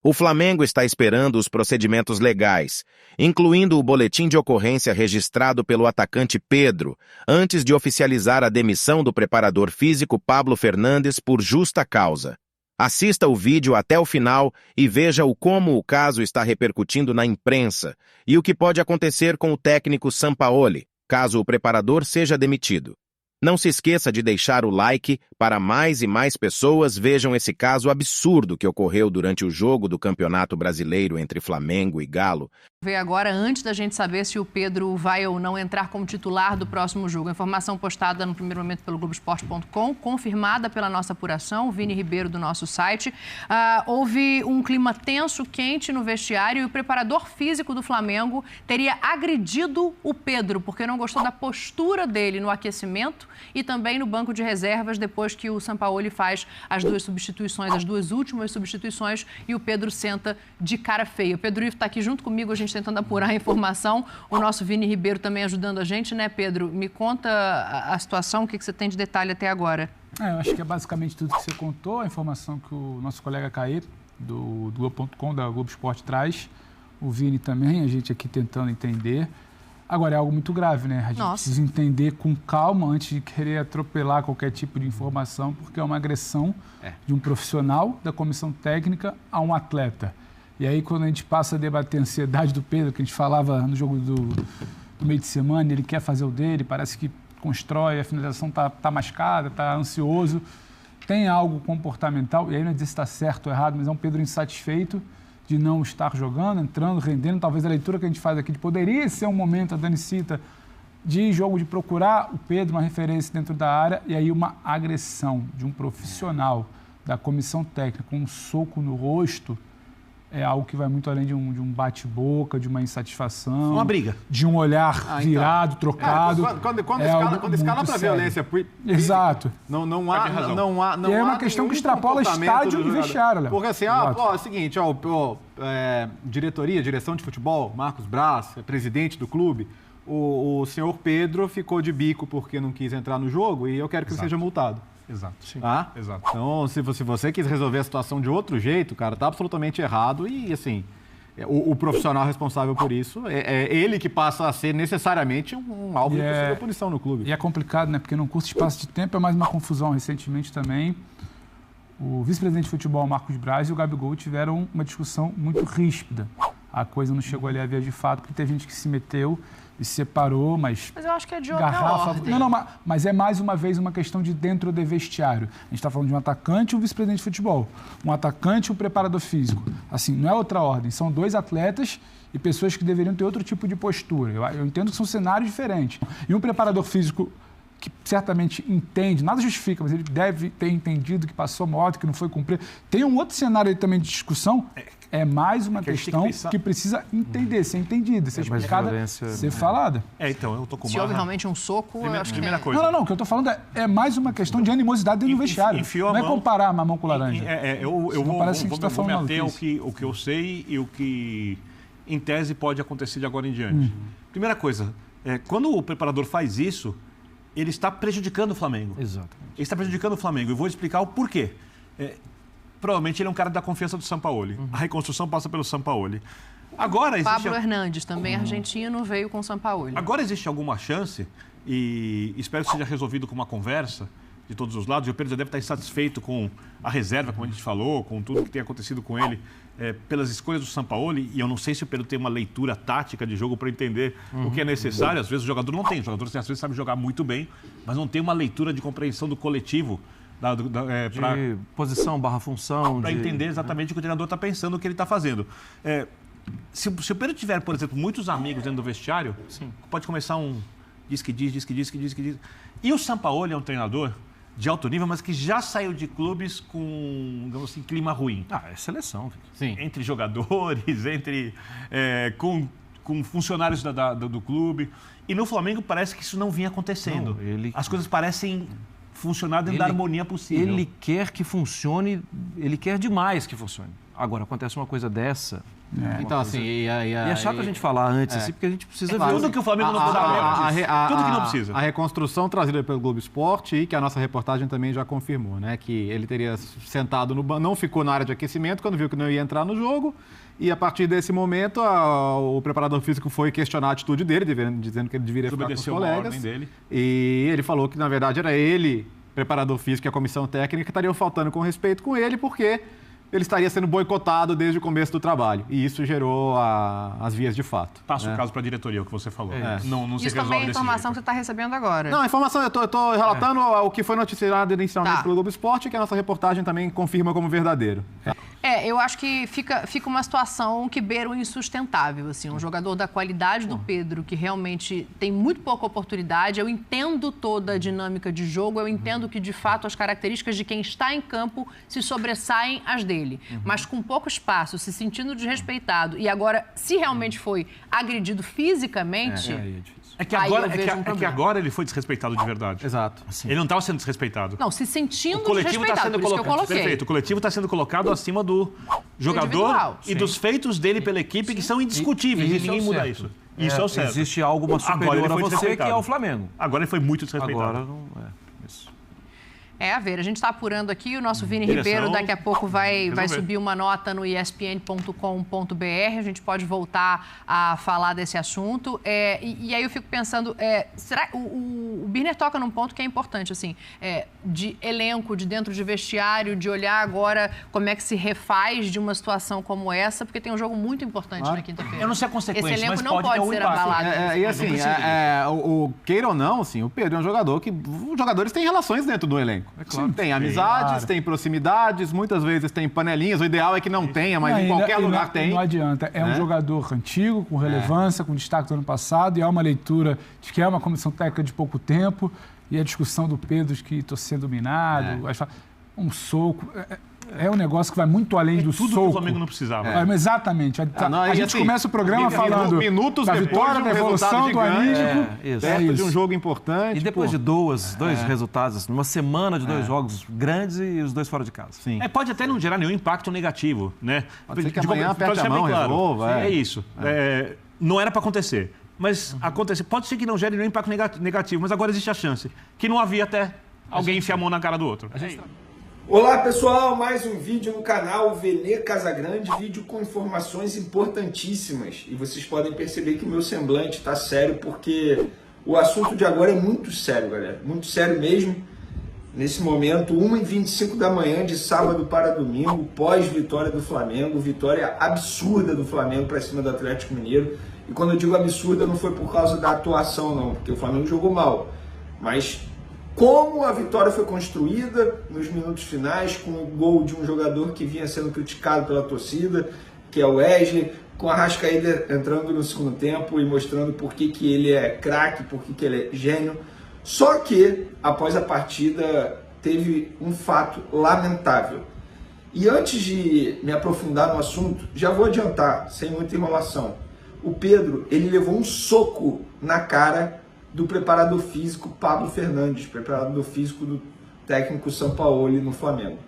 O Flamengo está esperando os procedimentos legais, incluindo o boletim de ocorrência registrado pelo atacante Pedro, antes de oficializar a demissão do preparador físico Pablo Fernandes por justa causa. Assista o vídeo até o final e veja como o caso está repercutindo na imprensa e o que pode acontecer com o técnico Sampaoli, caso o preparador seja demitido. Não se esqueça de deixar o like para mais e mais pessoas vejam esse caso absurdo que ocorreu durante o jogo do Campeonato Brasileiro entre Flamengo e Galo. Ver agora, antes da gente saber se o Pedro vai ou não entrar como titular do próximo jogo. A informação postada no primeiro momento pelo Globoesporte.com, confirmada pela nossa apuração, Vini Ribeiro do nosso site. Houve um clima tenso, quente no vestiário e o preparador físico do Flamengo teria agredido o Pedro, porque não gostou da postura dele no aquecimento e também no banco de reservas, depois que o Sampaoli faz as duas substituições, as duas últimas substituições, e o Pedro senta de cara feia. O Pedro Ivo está aqui junto comigo, a gente tentando apurar a informação. O nosso Vini Ribeiro também ajudando a gente, né, Pedro? Me conta a situação, o que você tem de detalhe até agora. Eu acho que é basicamente tudo que você contou, a informação que o nosso colega Caê, do Globo.com, da Globo Esporte, traz. O Vini também, a gente aqui tentando entender. Agora, é algo muito grave, né? A gente precisa entender com calma antes de querer atropelar qualquer tipo de informação, porque é uma agressão de um profissional da comissão técnica a um atleta. E aí, quando a gente passa a debater a ansiedade do Pedro, que a gente falava no jogo do meio de semana, ele quer fazer o dele, parece que constrói, a finalização tá mascada, está ansioso, tem algo comportamental, e aí não é dizer se está certo ou errado, mas é um Pedro insatisfeito de não estar jogando, entrando, rendendo. Talvez a leitura que a gente faz aqui de poderia ser um momento, a Dani cita, de jogo de procurar o Pedro, uma referência dentro da área, e aí uma agressão de um profissional da comissão técnica com um soco no rosto, é algo que vai muito além de um bate-boca, de uma insatisfação. Uma briga. De um olhar virado, trocado. Quando escala para violência. Exato. Não há. E é uma questão que extrapola estádio e vestiário. Porque assim, é o seguinte, direção de futebol, Marcos Braz, presidente do clube, o senhor Pedro ficou de bico porque não quis entrar no jogo e eu quero que ele seja multado. Exato. Sim. Exato. Então, se você quis resolver a situação de outro jeito, cara, tá absolutamente errado e, assim, o profissional responsável por isso é ele que passa a ser necessariamente um alvo de possível punição no clube. E é complicado, né? Porque num curto espaço de tempo é mais uma confusão. Recentemente também, o vice-presidente de futebol, Marcos Braz, e o Gabigol tiveram uma discussão muito ríspida. A coisa não chegou ali a ver de fato, porque teve gente que se meteu e se separou, mas eu acho que é de outra ordem. Não, mas é mais uma vez uma questão de dentro do vestiário. A gente está falando de um atacante e um vice-presidente de futebol. Um atacante e um preparador físico. Assim, não é outra ordem. São dois atletas e pessoas que deveriam ter outro tipo de postura. Eu entendo que são cenários diferentes. E um preparador físico que certamente entende, nada justifica, mas ele deve ter entendido que passou moto, que não foi cumprido. Tem um outro cenário aí também de discussão, é mais uma questão que precisa entender, ser entendida, ser explicada, ser falada. Então, eu tô com Se houve realmente um soco, eu acho primeira que... coisa. Não, o que eu tô falando é mais uma questão de animosidade dentro do vestiário. Não é comparar a mamão com laranja. Eu vou me ater ao que eu sei e o que, em tese, pode acontecer de agora em diante. Primeira coisa, quando o preparador faz isso, ele está prejudicando o Flamengo. Exatamente. Ele está prejudicando o Flamengo. Eu vou explicar o porquê. Provavelmente ele é um cara da confiança do Sampaoli. A reconstrução passa pelo Sampaoli. Agora existe... Pablo Hernandes, também argentino, veio com o Sampaoli. Agora existe alguma chance, e espero que seja resolvido com uma conversa de todos os lados, e o Pedro já deve estar insatisfeito com a reserva, como a gente falou, com tudo que tem acontecido com ele, pelas escolhas do Sampaoli, e eu não sei se o Pedro tem uma leitura tática de jogo para entender o que é necessário. Às vezes o jogador não tem, o jogador às vezes sabe jogar muito bem, mas não tem uma leitura de compreensão do coletivo, de posição barra função. Para entender exatamente o que o treinador está pensando, o que ele está fazendo. Se o Pedro tiver, por exemplo, muitos amigos dentro do vestiário, pode começar um diz que diz. E o Sampaoli é um treinador de alto nível, mas que já saiu de clubes com, digamos assim, clima ruim. É seleção. Sim. Entre jogadores, com funcionários do clube. E no Flamengo parece que isso não vinha acontecendo. As coisas parecem funcionar dentro da harmonia possível. Ele quer que funcione, ele quer demais que funcione. Agora, acontece uma coisa dessa... Então, assim... E é chato a gente falar antes, assim, porque a gente precisa ver... Tudo que o Flamengo não precisa. Tudo que não precisa. A reconstrução trazida pelo Globo Esporte e que a nossa reportagem também já confirmou, né? Que ele teria sentado no banco, não ficou na área de aquecimento quando viu que não ia entrar no jogo. E a partir desse momento, o preparador físico foi questionar a atitude dele, dizendo que ele deveria ficar com os colegas. Dele. E ele falou que, na verdade, era ele, preparador físico e a comissão técnica, que estariam faltando com respeito com ele, porque ele estaria sendo boicotado desde o começo do trabalho. E isso gerou as vias de fato. Passa o caso para a diretoria, o que você falou. Não se isso resolve também é a desse informação jeito. que você está recebendo agora. Não, a informação, eu estou relatando o que foi noticiado inicialmente pelo Globo Esporte e que a nossa reportagem também confirma como verdadeiro. Eu acho que fica uma situação que beira o insustentável, assim, um jogador da qualidade do Pedro, que realmente tem muito pouca oportunidade. Eu entendo toda a dinâmica de jogo, eu entendo que, de fato, as características de quem está em campo se sobressaem às dele. Mas com pouco espaço, se sentindo desrespeitado e agora, se realmente foi agredido fisicamente... É que agora ele foi desrespeitado de verdade. Exato. Ele não estava sendo desrespeitado. Não, se sentindo o coletivo desrespeitado, sendo por isso que eu coloquei. Perfeito. O coletivo está sendo colocado acima do jogador e dos feitos dele pela equipe, que são indiscutíveis, e ninguém muda isso. Isso é o certo. Existe algo superior a você, que é o Flamengo. Agora ele foi muito desrespeitado. Agora não isso. A ver, a gente está apurando aqui, o nosso Vini Ribeiro daqui a pouco vai subir uma nota no espn.com.br, a gente pode voltar a falar desse assunto. E aí eu fico pensando, será o Birner toca num ponto que é importante, assim, de elenco, de dentro de vestiário, de olhar agora como é que se refaz de uma situação como essa, porque tem um jogo muito importante na quinta-feira. Eu não sei a consequência, esse elenco mas não pode ser abalado. E assim, queira ou não, assim, o Pedro é um jogador que... Os jogadores têm relações dentro do elenco. Claro. Tem amizades, tem proximidades, muitas vezes tem panelinhas. O ideal é que não tenha, mas em qualquer lugar tem. Não adianta. É um jogador antigo, com relevância, com destaque do ano passado, e há uma leitura de que é uma comissão técnica de pouco tempo, e a discussão do Pedro de que estou sendo dominado, um soco... É um negócio que vai muito além do tudo soco. Que o Flamengo não precisava. Exatamente. A gente começa o programa falando minutos da vitória, da evolução, do anímico. Perto de um jogo importante. E depois de dois resultados, numa semana de dois jogos grandes e os dois fora de casa. Sim. Pode até não gerar nenhum impacto negativo, né? Pode ser que amanhã aperte a mão, resolva. É isso. Não era para acontecer. Mas acontece. Pode ser que não gere nenhum impacto negativo, mas agora existe a chance. Que não havia até alguém enfiar a mão na cara do outro. Olá pessoal, mais um vídeo no canal Vene Casagrande, vídeo com informações importantíssimas. E vocês podem perceber que o meu semblante está sério porque o assunto de agora é muito sério, galera. Muito sério mesmo. Nesse momento, 1h25 da manhã de sábado para domingo, pós-vitória do Flamengo, vitória absurda do Flamengo para cima do Atlético Mineiro. E quando eu digo absurda, não foi por causa da atuação não, porque o Flamengo jogou mal, mas... como a vitória foi construída nos minutos finais, com o gol de um jogador que vinha sendo criticado pela torcida, que é o Wesley, com a Arrascaeta entrando no segundo tempo e mostrando por que ele é craque, por que ele é gênio. Só que, após a partida, teve um fato lamentável. E antes de me aprofundar no assunto, já vou adiantar, sem muita enrolação. O Pedro, ele levou um soco na cara do preparador físico Pablo Fernandes, preparador físico do técnico Sampaoli no Flamengo.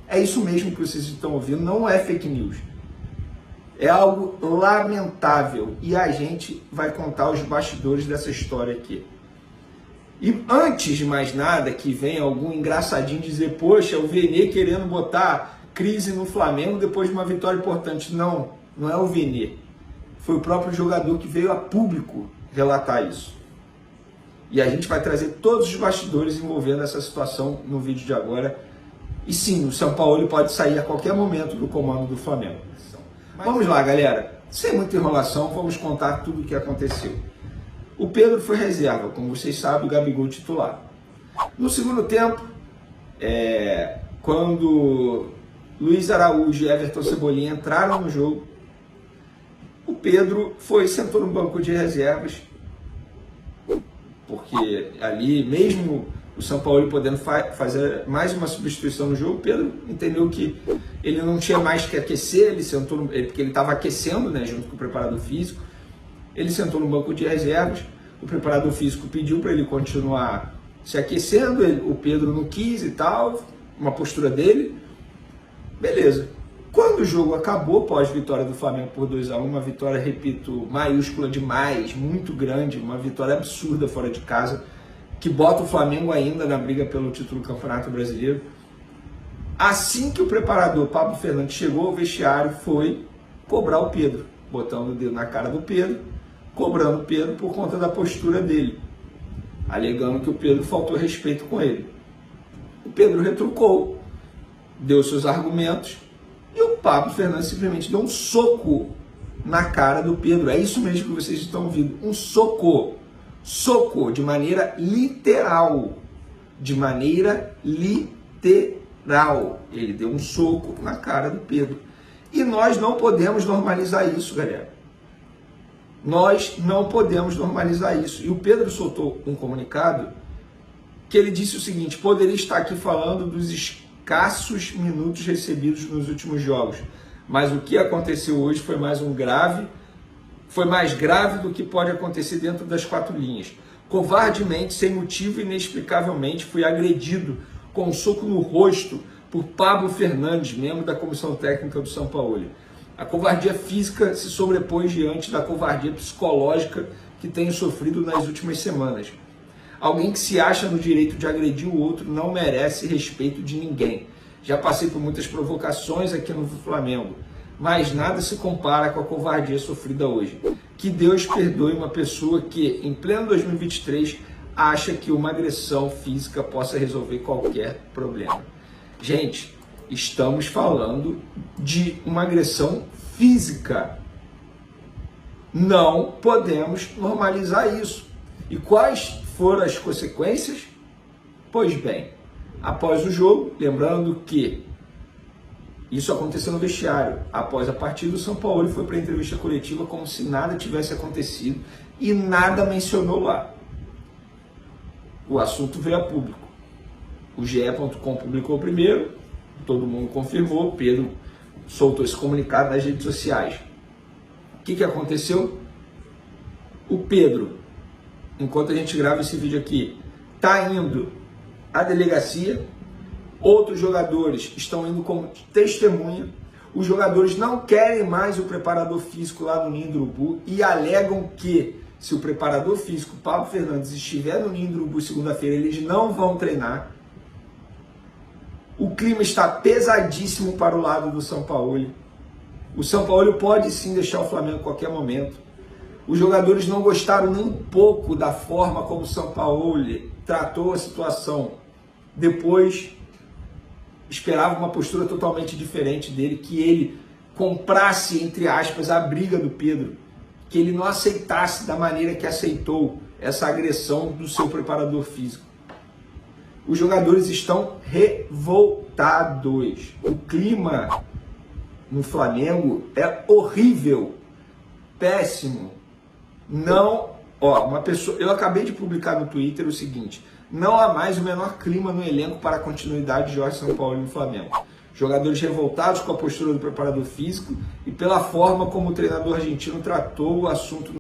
É isso mesmo que vocês estão ouvindo, não é fake news. É algo lamentável e a gente vai contar os bastidores dessa história aqui. E antes de mais nada, que venha algum engraçadinho dizer, poxa, o Vene querendo botar crise no Flamengo depois de uma vitória importante. Não, não é o Vene. Foi o próprio jogador que veio a público relatar isso. E a gente vai trazer todos os bastidores envolvendo essa situação no vídeo de agora. E sim, o Sampaoli pode sair a qualquer momento do comando do Flamengo. Vamos lá, galera. Sem muita enrolação, vamos contar tudo o que aconteceu. O Pedro foi reserva, como vocês sabem, o Gabigol titular. No segundo tempo, quando Luiz Araújo e Everton Cebolinha entraram no jogo, o Pedro sentou no banco de reservas, porque ali, mesmo o Sampaoli podendo fazer mais uma substituição no jogo, o Pedro entendeu que ele não tinha mais que aquecer, ele sentou porque ele estava aquecendo, né, junto com o preparador físico. Ele sentou no banco de reservas, o preparador físico pediu para ele continuar se aquecendo, o Pedro não quis e tal, uma postura dele, beleza. Quando o jogo acabou, pós-vitória do Flamengo por 2-1, uma vitória, repito, maiúscula demais, muito grande, uma vitória absurda fora de casa, que bota o Flamengo ainda na briga pelo título do Campeonato Brasileiro. Assim que o preparador Pablo Fernandes chegou ao vestiário, foi cobrar o Pedro, botando o dedo na cara do Pedro, cobrando o Pedro por conta da postura dele, alegando que o Pedro faltou respeito com ele. O Pedro retrucou, deu seus argumentos, e o Pablo Fernandes simplesmente deu um soco na cara do Pedro. É isso mesmo que vocês estão ouvindo, um soco. Soco, de maneira literal. De maneira literal. Ele deu um soco na cara do Pedro. E nós não podemos normalizar isso, galera. Nós não podemos normalizar isso. E o Pedro soltou um comunicado que ele disse o seguinte: poderia estar aqui falando dos escassos minutos recebidos nos últimos jogos, mas o que aconteceu hoje foi mais grave do que pode acontecer dentro das 4 linhas. Covardemente, sem motivo e inexplicavelmente, fui agredido com um soco no rosto por Pablo Fernandes, membro da comissão técnica do São Paulo. A covardia física se sobrepôs diante da covardia psicológica que tenho sofrido nas últimas semanas. Alguém que se acha no direito de agredir o outro não merece respeito de ninguém. Já passei por muitas provocações aqui no Flamengo, mas nada se compara com a covardia sofrida hoje. Que Deus perdoe uma pessoa que, em pleno 2023, acha que uma agressão física possa resolver qualquer problema. Gente, estamos falando de uma agressão física. Não podemos normalizar isso. E quais foram as consequências? Pois bem, após o jogo, lembrando que isso aconteceu no vestiário, após a partida, o São Paulo foi para a entrevista coletiva como se nada tivesse acontecido e nada mencionou lá. O assunto veio a público. O GE.com publicou primeiro, todo mundo confirmou, Pedro soltou esse comunicado nas redes sociais. O que aconteceu? O Pedro, enquanto a gente grava esse vídeo aqui, está indo à delegacia, outros jogadores estão indo como testemunha, os jogadores não querem mais o preparador físico lá no Ninho do Urubu e alegam que se o preparador físico Pablo Fernandes estiver no Ninho do Urubu segunda-feira, eles não vão treinar. O clima está pesadíssimo para o lado do São Paulo. O São Paulo pode sim deixar o Flamengo a qualquer momento. Os jogadores não gostaram nem um pouco da forma como o São Paulo tratou a situação. Depois, esperava uma postura totalmente diferente dele, que ele comprasse, entre aspas, a briga do Pedro, que ele não aceitasse da maneira que aceitou essa agressão do seu preparador físico. Os jogadores estão revoltados. O clima no Flamengo é horrível, péssimo. Não, uma pessoa, eu acabei de publicar no Twitter o seguinte: não há mais o menor clima no elenco para a continuidade de Jorge Sampaoli no Flamengo. Jogadores revoltados com a postura do preparador físico e pela forma como o treinador argentino tratou o assunto